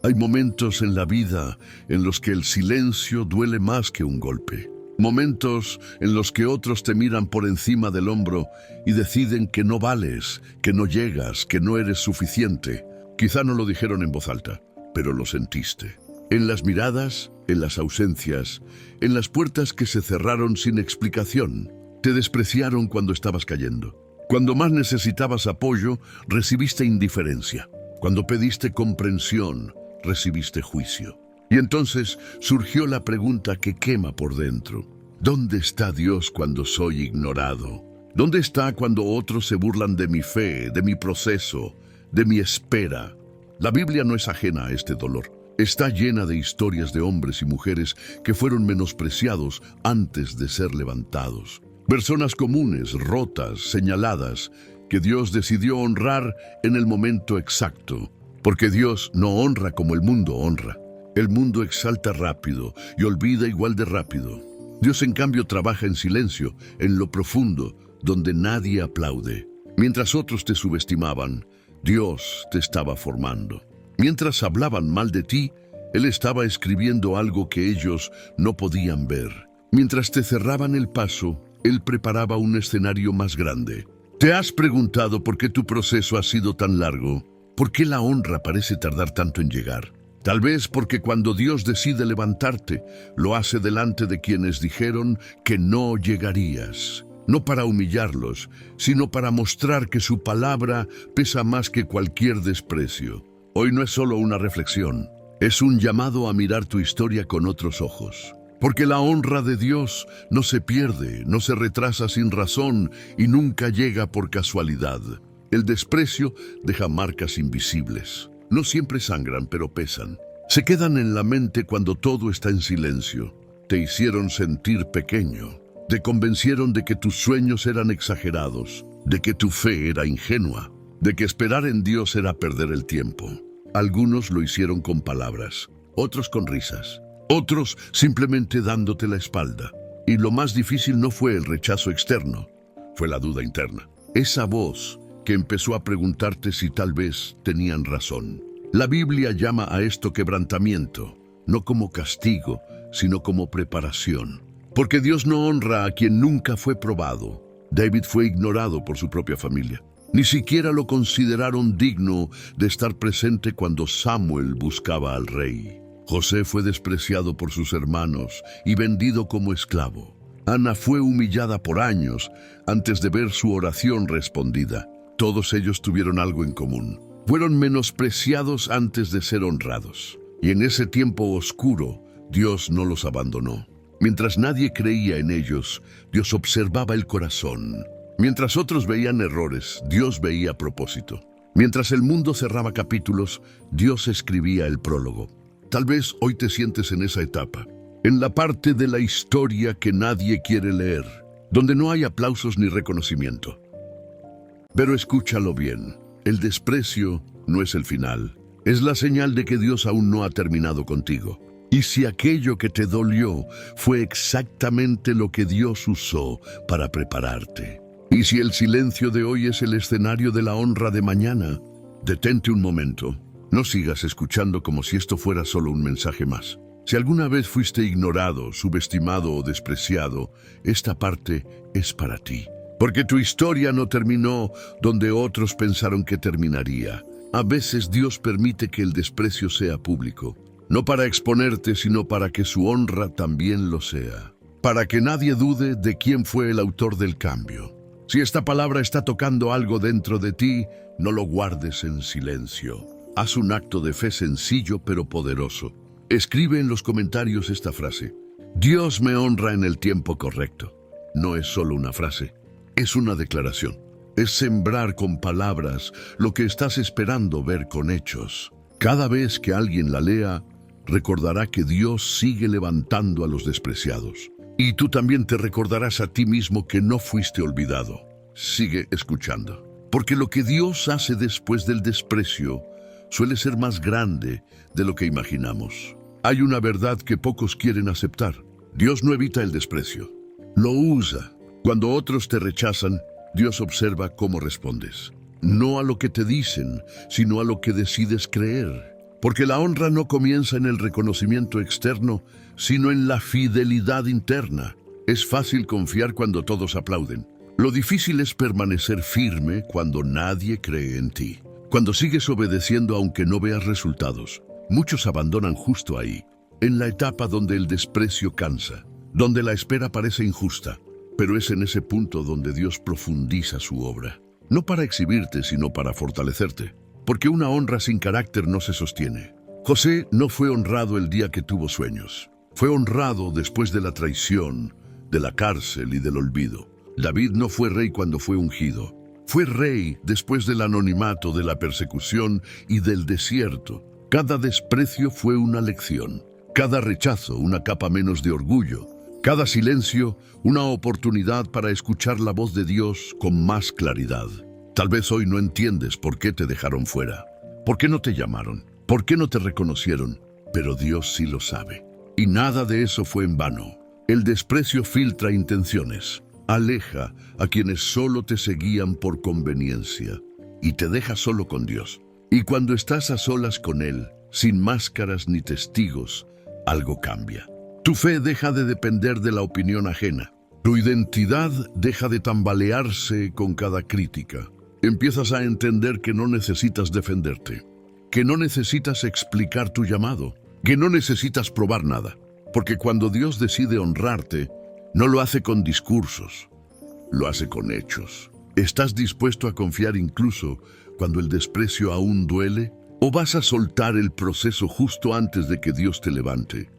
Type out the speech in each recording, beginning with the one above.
Hay momentos en la vida en los que el silencio duele más que un golpe. Momentos en los que otros te miran por encima del hombro y deciden que no vales, que no llegas, que no eres suficiente. Quizá no lo dijeron en voz alta, pero lo sentiste. En las miradas, en las ausencias, en las puertas que se cerraron sin explicación. Te despreciaron cuando estabas cayendo. Cuando más necesitabas apoyo, recibiste indiferencia. Cuando pediste comprensión, recibiste juicio. Y entonces surgió la pregunta que quema por dentro. ¿Dónde está Dios cuando soy ignorado? ¿Dónde está cuando otros se burlan de mi fe, de mi proceso, de mi espera? La Biblia no es ajena a este dolor. Está llena de historias de hombres y mujeres que fueron menospreciados antes de ser levantados. Personas comunes, rotas, señaladas, que Dios decidió honrar en el momento exacto. Porque Dios no honra como el mundo honra. El mundo exalta rápido y olvida igual de rápido. Dios, en cambio, trabaja en silencio, en lo profundo, donde nadie aplaude. Mientras otros te subestimaban, Dios te estaba formando. Mientras hablaban mal de ti, Él estaba escribiendo algo que ellos no podían ver. Mientras te cerraban el paso, Él preparaba un escenario más grande. ¿Te has preguntado por qué tu proceso ha sido tan largo? ¿Por qué la honra parece tardar tanto en llegar? Tal vez porque cuando Dios decide levantarte, lo hace delante de quienes dijeron que no llegarías. No para humillarlos, sino para mostrar que su palabra pesa más que cualquier desprecio. Hoy no es solo una reflexión, es un llamado a mirar tu historia con otros ojos. Porque la honra de Dios no se pierde, no se retrasa sin razón y nunca llega por casualidad. El desprecio deja marcas invisibles. No siempre sangran, pero pesan. Se quedan en la mente cuando todo está en silencio. Te hicieron sentir pequeño. Te convencieron de que tus sueños eran exagerados, de que tu fe era ingenua, de que esperar en Dios era perder el tiempo. Algunos lo hicieron con palabras, otros con risas, otros simplemente dándote la espalda. Y lo más difícil no fue el rechazo externo, fue la duda interna. Esa voz que empezó a preguntarte si tal vez tenían razón. La Biblia llama a esto quebrantamiento, no como castigo, sino como preparación. Porque Dios no honra a quien nunca fue probado. David fue ignorado por su propia familia. Ni siquiera lo consideraron digno de estar presente cuando Samuel buscaba al rey. José fue despreciado por sus hermanos y vendido como esclavo. Ana fue humillada por años antes de ver su oración respondida. Todos ellos tuvieron algo en común. Fueron menospreciados antes de ser honrados. Y en ese tiempo oscuro, Dios no los abandonó. Mientras nadie creía en ellos, Dios observaba el corazón. Mientras otros veían errores, Dios veía propósito. Mientras el mundo cerraba capítulos, Dios escribía el prólogo. Tal vez hoy te sientes en esa etapa, en la parte de la historia que nadie quiere leer, donde no hay aplausos ni reconocimiento. Pero escúchalo bien, el desprecio no es el final, es la señal de que Dios aún no ha terminado contigo. Y si aquello que te dolió fue exactamente lo que Dios usó para prepararte. Y si el silencio de hoy es el escenario de la honra de mañana, detente un momento. No sigas escuchando como si esto fuera solo un mensaje más. Si alguna vez fuiste ignorado, subestimado o despreciado, esta parte es para ti. Porque tu historia no terminó donde otros pensaron que terminaría. A veces Dios permite que el desprecio sea público. No para exponerte, sino para que su honra también lo sea. Para que nadie dude de quién fue el autor del cambio. Si esta palabra está tocando algo dentro de ti, no lo guardes en silencio. Haz un acto de fe sencillo pero poderoso. Escribe en los comentarios esta frase. Dios me honra en el tiempo correcto. No es solo una frase, es una declaración. Es sembrar con palabras lo que estás esperando ver con hechos. Cada vez que alguien la lea, recordará que Dios sigue levantando a los despreciados. Y tú también te recordarás a ti mismo que no fuiste olvidado. Sigue escuchando. Porque lo que Dios hace después del desprecio suele ser más grande de lo que imaginamos. Hay una verdad que pocos quieren aceptar. Dios no evita el desprecio, lo usa. Cuando otros te rechazan, Dios observa cómo respondes. No a lo que te dicen, sino a lo que decides creer. Porque la honra no comienza en el reconocimiento externo, sino en la fidelidad interna. Es fácil confiar cuando todos aplauden. Lo difícil es permanecer firme cuando nadie cree en ti. Cuando sigues obedeciendo aunque no veas resultados. Muchos abandonan justo ahí, en la etapa donde el desprecio cansa, donde la espera parece injusta. Pero es en ese punto donde Dios profundiza su obra. No para exhibirte, sino para fortalecerte. Porque una honra sin carácter no se sostiene. José no fue honrado el día que tuvo sueños. Fue honrado después de la traición, de la cárcel y del olvido. David no fue rey cuando fue ungido. Fue rey después del anonimato, de la persecución y del desierto. Cada desprecio fue una lección. Cada rechazo, una capa menos de orgullo. Cada silencio, una oportunidad para escuchar la voz de Dios con más claridad. Tal vez hoy no entiendes por qué te dejaron fuera, por qué no te llamaron, por qué no te reconocieron, pero Dios sí lo sabe. Y nada de eso fue en vano. El desprecio filtra intenciones, aleja a quienes solo te seguían por conveniencia y te deja solo con Dios. Y cuando estás a solas con Él, sin máscaras ni testigos, algo cambia. Tu fe deja de depender de la opinión ajena. Tu identidad deja de tambalearse con cada crítica. Empiezas a entender que no necesitas defenderte, que no necesitas explicar tu llamado, que no necesitas probar nada. Porque cuando Dios decide honrarte, no lo hace con discursos, lo hace con hechos. ¿Estás dispuesto a confiar incluso cuando el desprecio aún duele? ¿O vas a soltar el proceso justo antes de que Dios te levante?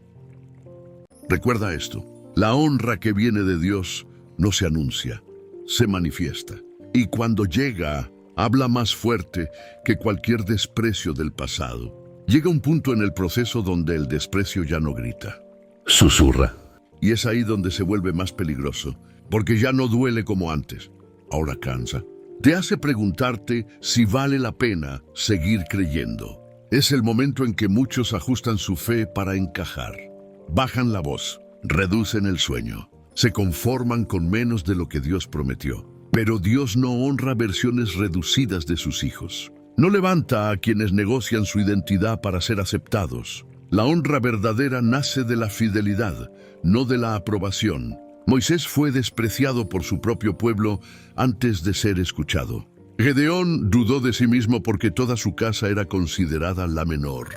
Recuerda esto, la honra que viene de Dios no se anuncia, se manifiesta. Y cuando llega, habla más fuerte que cualquier desprecio del pasado. Llega un punto en el proceso donde el desprecio ya no grita, susurra. Y es ahí donde se vuelve más peligroso, porque ya no duele como antes. Ahora cansa. Te hace preguntarte si vale la pena seguir creyendo. Es el momento en que muchos ajustan su fe para encajar. Bajan la voz, reducen el sueño, se conforman con menos de lo que Dios prometió. Pero Dios no honra versiones reducidas de sus hijos. No levanta a quienes negocian su identidad para ser aceptados. La honra verdadera nace de la fidelidad, no de la aprobación. Moisés fue despreciado por su propio pueblo antes de ser escuchado. Gedeón dudó de sí mismo porque toda su casa era considerada la menor.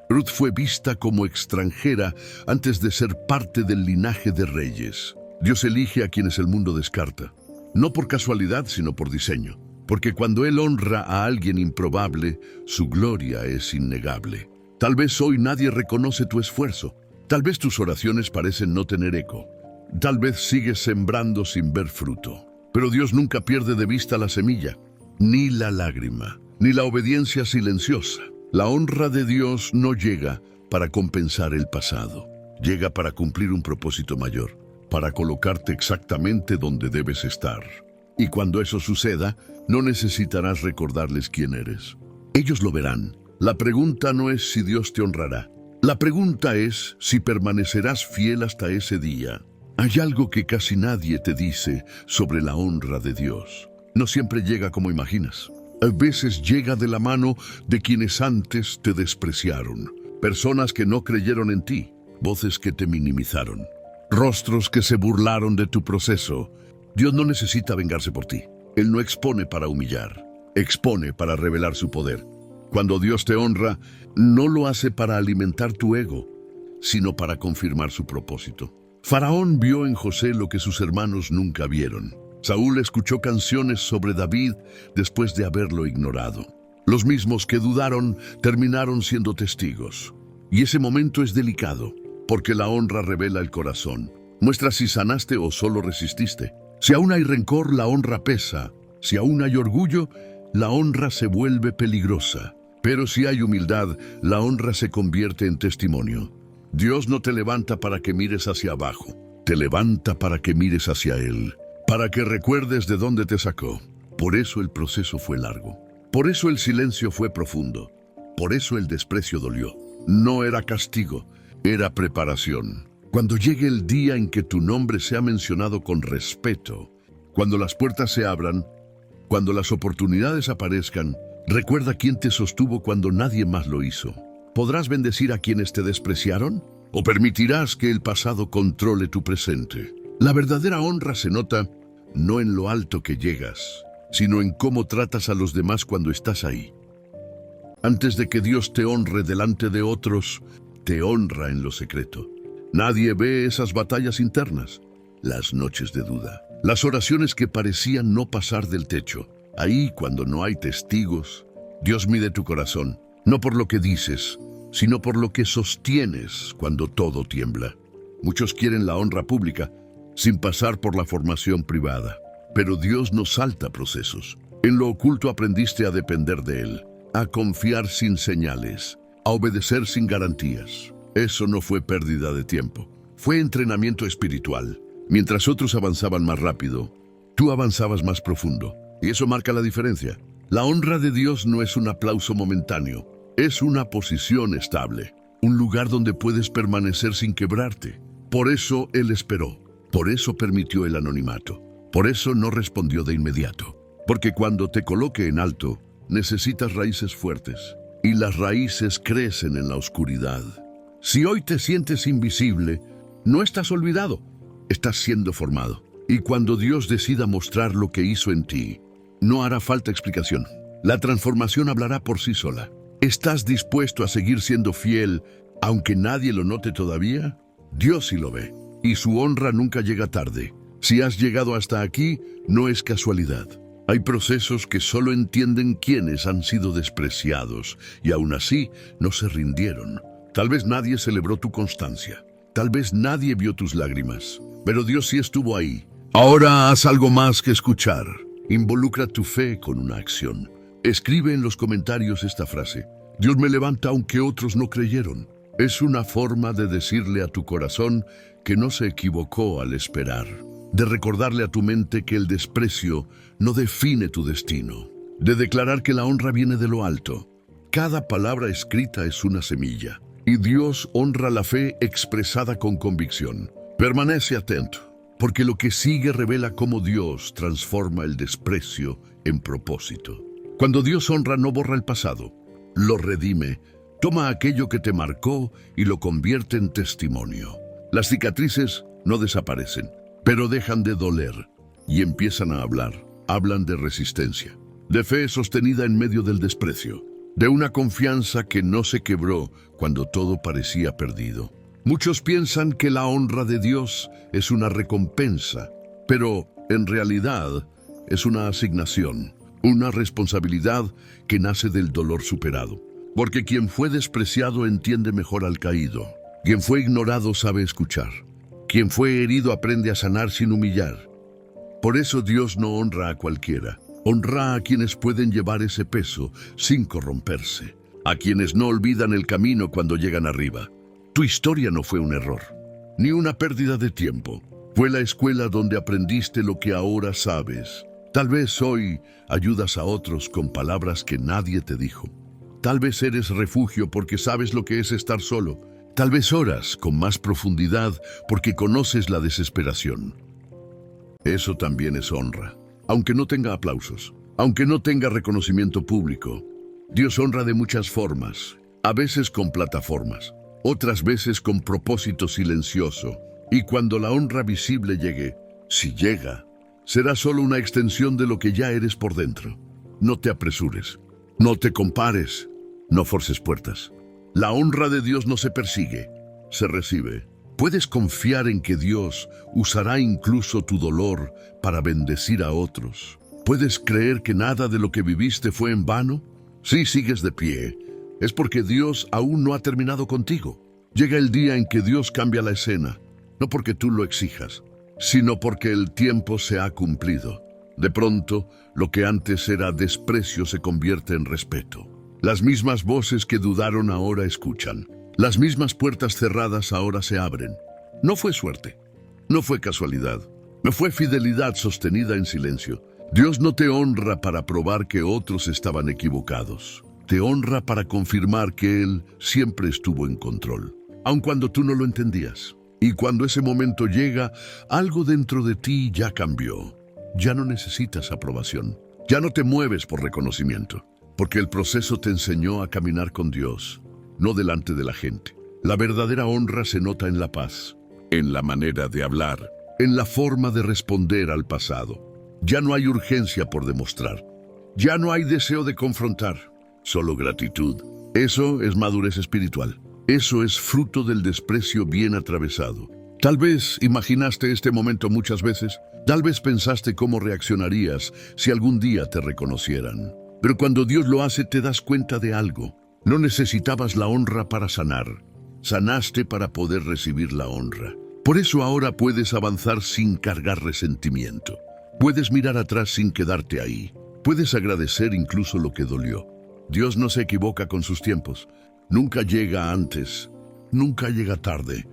Ruth fue vista como extranjera antes de ser parte del linaje de reyes. Dios elige a quienes el mundo descarta. No por casualidad, sino por diseño. Porque cuando Él honra a alguien improbable, su gloria es innegable. Tal vez hoy nadie reconoce tu esfuerzo. Tal vez tus oraciones parecen no tener eco. Tal vez sigues sembrando sin ver fruto. Pero Dios nunca pierde de vista la semilla, ni la lágrima, ni la obediencia silenciosa. La honra de Dios no llega para compensar el pasado. Llega para cumplir un propósito mayor, para colocarte exactamente donde debes estar. Y cuando eso suceda, no necesitarás recordarles quién eres. Ellos lo verán. La pregunta no es si Dios te honrará. La pregunta es si permanecerás fiel hasta ese día. Hay algo que casi nadie te dice sobre la honra de Dios. No siempre llega como imaginas. A veces llega de la mano de quienes antes te despreciaron. Personas que no creyeron en ti. Voces que te minimizaron. Rostros que se burlaron de tu proceso. Dios no necesita vengarse por ti. Él no expone para humillar. Expone para revelar su poder. Cuando Dios te honra, no lo hace para alimentar tu ego, sino para confirmar su propósito. Faraón vio en José lo que sus hermanos nunca vieron. Saúl escuchó canciones sobre David después de haberlo ignorado. Los mismos que dudaron terminaron siendo testigos. Y ese momento es delicado, porque la honra revela el corazón. Muestra si sanaste o solo resististe. Si aún hay rencor, la honra pesa. Si aún hay orgullo, la honra se vuelve peligrosa. Pero si hay humildad, la honra se convierte en testimonio. Dios no te levanta para que mires hacia abajo. Te levanta para que mires hacia Él. Para que recuerdes de dónde te sacó. Por eso el proceso fue largo. Por eso el silencio fue profundo. Por eso el desprecio dolió. No era castigo, era preparación. Cuando llegue el día en que tu nombre sea mencionado con respeto, cuando las puertas se abran, cuando las oportunidades aparezcan, recuerda quién te sostuvo cuando nadie más lo hizo. ¿Podrás bendecir a quienes te despreciaron? ¿O permitirás que el pasado controle tu presente? La verdadera honra se nota no en lo alto que llegas, sino en cómo tratas a los demás cuando estás ahí. Antes de que Dios te honre delante de otros, te honra en lo secreto. Nadie ve esas batallas internas, las noches de duda, las oraciones que parecían no pasar del techo. Ahí, cuando no hay testigos, Dios mide tu corazón, no por lo que dices, sino por lo que sostienes cuando todo tiembla. Muchos quieren la honra pública, sin pasar por la formación privada. Pero Dios no salta procesos. En lo oculto aprendiste a depender de Él, a confiar sin señales, a obedecer sin garantías. Eso no fue pérdida de tiempo, fue entrenamiento espiritual. Mientras otros avanzaban más rápido, tú avanzabas más profundo. Y eso marca la diferencia. La honra de Dios no es un aplauso momentáneo, es una posición estable, un lugar donde puedes permanecer sin quebrarte. Por eso Él esperó, por eso permitió el anonimato, por eso no respondió de inmediato. Porque cuando te coloque en alto, necesitas raíces fuertes, y las raíces crecen en la oscuridad. Si hoy te sientes invisible, no estás olvidado, estás siendo formado. Y cuando Dios decida mostrar lo que hizo en ti, no hará falta explicación. La transformación hablará por sí sola. ¿Estás dispuesto a seguir siendo fiel, aunque nadie lo note todavía? Dios sí lo ve, y su honra nunca llega tarde. Si has llegado hasta aquí, no es casualidad. Hay procesos que solo entienden quienes han sido despreciados, y aún así no se rindieron. Tal vez nadie celebró tu constancia, tal vez nadie vio tus lágrimas, pero Dios sí estuvo ahí. Ahora haz algo más que escuchar. Involucra tu fe con una acción. Escribe en los comentarios esta frase: Dios me levanta aunque otros no creyeron. Es una forma de decirle a tu corazón que no se equivocó al esperar, de recordarle a tu mente que el desprecio no define tu destino, de declarar que la honra viene de lo alto. Cada palabra escrita es una semilla, y Dios honra la fe expresada con convicción. Permanece atento, porque lo que sigue revela cómo Dios transforma el desprecio en propósito. Cuando Dios honra, no borra el pasado, lo redime, toma aquello que te marcó y lo convierte en testimonio. Las cicatrices no desaparecen, pero dejan de doler y empiezan a hablar. Hablan de resistencia, de fe sostenida en medio del desprecio, de una confianza que no se quebró cuando todo parecía perdido. Muchos piensan que la honra de Dios es una recompensa, pero en realidad es una asignación, una responsabilidad que nace del dolor superado. Porque quien fue despreciado entiende mejor al caído. Quien fue ignorado sabe escuchar. Quien fue herido aprende a sanar sin humillar. Por eso Dios no honra a cualquiera. Honra a quienes pueden llevar ese peso sin corromperse. A quienes no olvidan el camino cuando llegan arriba. Tu historia no fue un error, ni una pérdida de tiempo. Fue la escuela donde aprendiste lo que ahora sabes. Tal vez hoy ayudas a otros con palabras que nadie te dijo. Tal vez eres refugio porque sabes lo que es estar solo. Tal vez oras con más profundidad porque conoces la desesperación. Eso también es honra, aunque no tenga aplausos, aunque no tenga reconocimiento público. Dios honra de muchas formas, a veces con plataformas, otras veces con propósito silencioso. Y cuando la honra visible llegue, si llega, será solo una extensión de lo que ya eres por dentro. No te apresures, no te compares, no forces puertas. La honra de Dios no se persigue, se recibe. Puedes confiar en que Dios usará incluso tu dolor para bendecir a otros. ¿Puedes creer que nada de lo que viviste fue en vano? Si sigues de pie, es porque Dios aún no ha terminado contigo. Llega el día en que Dios cambia la escena, no porque tú lo exijas, sino porque el tiempo se ha cumplido. De pronto, lo que antes era desprecio se convierte en respeto. Las mismas voces que dudaron ahora escuchan. Las mismas puertas cerradas ahora se abren. No fue suerte, no fue casualidad, no fue fidelidad sostenida en silencio. Dios no te honra para probar que otros estaban equivocados. Te honra para confirmar que Él siempre estuvo en control, aun cuando tú no lo entendías. Y cuando ese momento llega, algo dentro de ti ya cambió. Ya no necesitas aprobación. Ya no te mueves por reconocimiento, porque el proceso te enseñó a caminar con Dios. no delante de la gente. La verdadera honra se nota en la paz, en la manera de hablar, en la forma de responder al pasado. Ya no hay urgencia por demostrar. Ya no hay deseo de confrontar, solo gratitud. Eso es madurez espiritual. Eso es fruto del desprecio bien atravesado. Tal vez imaginaste este momento muchas veces. Tal vez pensaste cómo reaccionarías si algún día te reconocieran. Pero cuando Dios lo hace, te das cuenta de algo. No necesitabas la honra para sanar. Sanaste para poder recibir la honra. Por eso ahora puedes avanzar sin cargar resentimiento. Puedes mirar atrás sin quedarte ahí. Puedes agradecer incluso lo que dolió. Dios no se equivoca con sus tiempos. Nunca llega antes. Nunca llega tarde.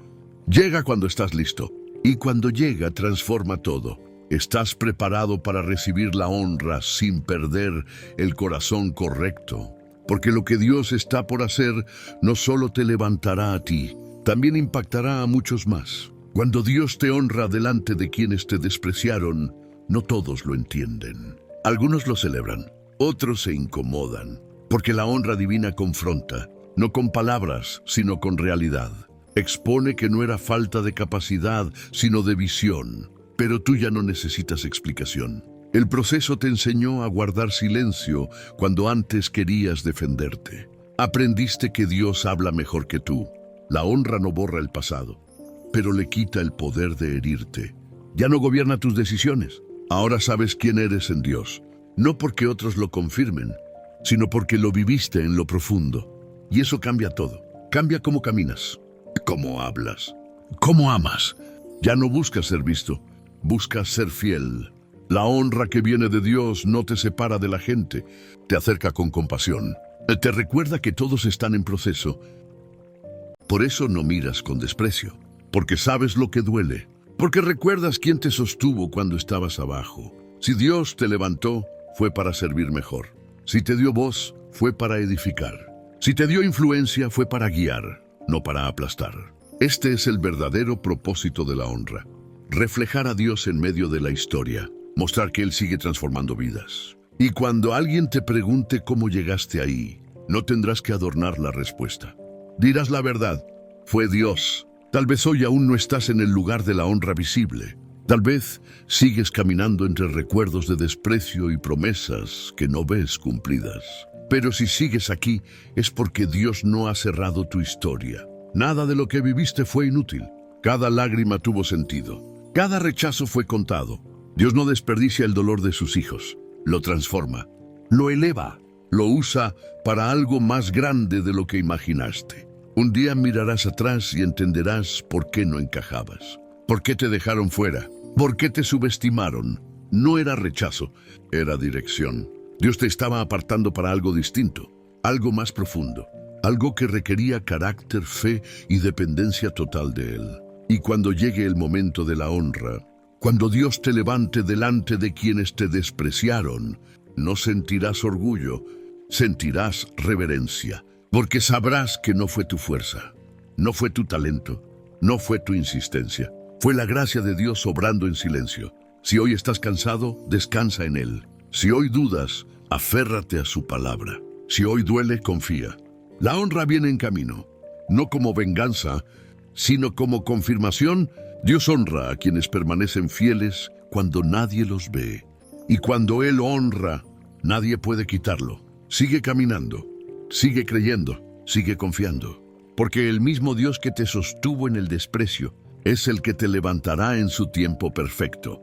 Llega cuando estás listo. Y cuando llega, transforma todo. Estás preparado para recibir la honra sin perder el corazón correcto. Porque lo que Dios está por hacer no solo te levantará a ti, también impactará a muchos más. Cuando Dios te honra delante de quienes te despreciaron, no todos lo entienden. Algunos lo celebran, otros se incomodan, porque la honra divina confronta, no con palabras, sino con realidad. Expone que no era falta de capacidad, sino de visión. Pero tú ya no necesitas explicación. El proceso te enseñó a guardar silencio cuando antes querías defenderte. Aprendiste que Dios habla mejor que tú. La honra no borra el pasado, pero le quita el poder de herirte. Ya no gobierna tus decisiones. Ahora sabes quién eres en Dios. No porque otros lo confirmen, sino porque lo viviste en lo profundo. Y eso cambia todo. Cambia cómo caminas, cómo hablas, cómo amas. Ya no buscas ser visto, buscas ser fiel. La honra que viene de Dios no te separa de la gente, te acerca con compasión. Te recuerda que todos están en proceso. Por eso no miras con desprecio, porque sabes lo que duele, porque recuerdas quién te sostuvo cuando estabas abajo. Si Dios te levantó, fue para servir mejor. Si te dio voz, fue para edificar. Si te dio influencia, fue para guiar, no para aplastar. Este es el verdadero propósito de la honra. Reflejar a Dios en medio de la historia. Mostrar que Él sigue transformando vidas. Y cuando alguien te pregunte cómo llegaste ahí, no tendrás que adornar la respuesta. Dirás la verdad. Fue Dios. Tal vez hoy aún no estás en el lugar de la honra visible. Tal vez sigues caminando entre recuerdos de desprecio y promesas que no ves cumplidas. Pero si sigues aquí, es porque Dios no ha cerrado tu historia. Nada de lo que viviste fue inútil. Cada lágrima tuvo sentido. Cada rechazo fue contado. Dios no desperdicia el dolor de sus hijos. Lo transforma, lo eleva, lo usa para algo más grande de lo que imaginaste. Un día mirarás atrás y entenderás por qué no encajabas. ¿Por qué te dejaron fuera? ¿Por qué te subestimaron? No era rechazo, era dirección. Dios te estaba apartando para algo distinto, algo más profundo, algo que requería carácter, fe y dependencia total de Él. Y cuando llegue el momento de la honra, cuando Dios te levante delante de quienes te despreciaron, no sentirás orgullo, sentirás reverencia, porque sabrás que no fue tu fuerza, no fue tu talento, no fue tu insistencia, fue la gracia de Dios obrando en silencio. Si hoy estás cansado, descansa en Él. Si hoy dudas, aférrate a su palabra. Si hoy duele, confía. La honra viene en camino, no como venganza, sino como confirmación. Dios honra a quienes permanecen fieles cuando nadie los ve. Y cuando Él honra, nadie puede quitarlo. Sigue caminando, sigue creyendo, sigue confiando. Porque el mismo Dios que te sostuvo en el desprecio es el que te levantará en su tiempo perfecto.